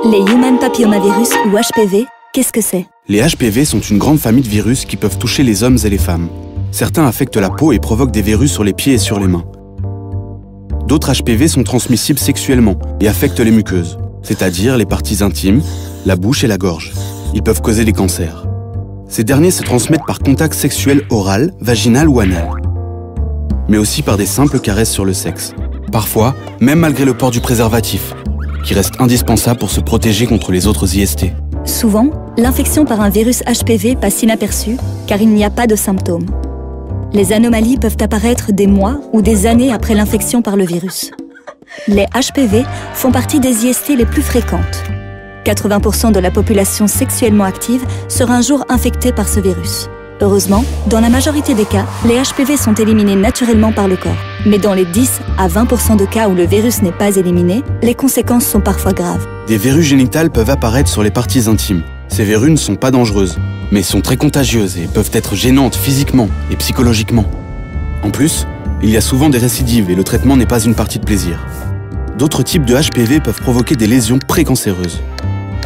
Les Human Papillomavirus ou HPV, qu'est-ce que c'est? Les HPV sont une grande famille de virus qui peuvent toucher les hommes et les femmes. Certains affectent la peau et provoquent des verrues sur les pieds et sur les mains. D'autres HPV sont transmissibles sexuellement et affectent les muqueuses, c'est-à-dire les parties intimes, la bouche et la gorge. Ils peuvent causer des cancers. Ces derniers se transmettent par contact sexuel oral, vaginal ou anal, mais aussi par des simples caresses sur le sexe. Parfois, même malgré le port du préservatif, qui reste indispensable pour se protéger contre les autres IST. Souvent, l'infection par un virus HPV passe inaperçue car il n'y a pas de symptômes. Les anomalies peuvent apparaître des mois ou des années après l'infection par le virus. Les HPV font partie des IST les plus fréquentes. 80% de la population sexuellement active sera un jour infectée par ce virus. Heureusement, dans la majorité des cas, les HPV sont éliminés naturellement par le corps. Mais dans les 10 à 20% de cas où le virus n'est pas éliminé, les conséquences sont parfois graves. Des verrues génitales peuvent apparaître sur les parties intimes. Ces verrues ne sont pas dangereuses, mais sont très contagieuses et peuvent être gênantes physiquement et psychologiquement. En plus, il y a souvent des récidives et le traitement n'est pas une partie de plaisir. D'autres types de HPV peuvent provoquer des lésions précancéreuses.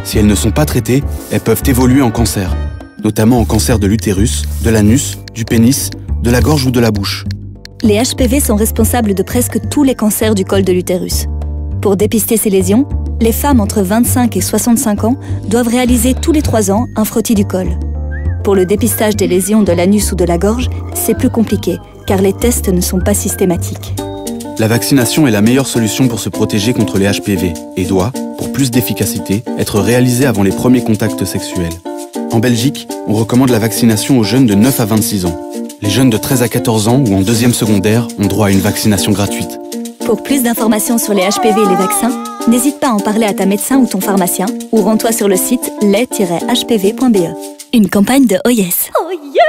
Si elles ne sont pas traitées, elles peuvent évoluer en cancer, notamment en cancer de l'utérus, de l'anus, du pénis, de la gorge ou de la bouche. Les HPV sont responsables de presque tous les cancers du col de l'utérus. Pour dépister ces lésions, les femmes entre 25 et 65 ans doivent réaliser tous les 3 ans un frottis du col. Pour le dépistage des lésions de l'anus ou de la gorge, c'est plus compliqué, car les tests ne sont pas systématiques. La vaccination est la meilleure solution pour se protéger contre les HPV et doit, pour plus d'efficacité, être réalisée avant les premiers contacts sexuels. En Belgique, on recommande la vaccination aux jeunes de 9 à 26 ans. Les jeunes de 13 à 14 ans ou en 2e secondaire ont droit à une vaccination gratuite. Pour plus d'informations sur les HPV et les vaccins, n'hésite pas à en parler à ta médecin ou ton pharmacien ou rends-toi sur le site lait-hpv.be. Une campagne de OYES. Oh yeah!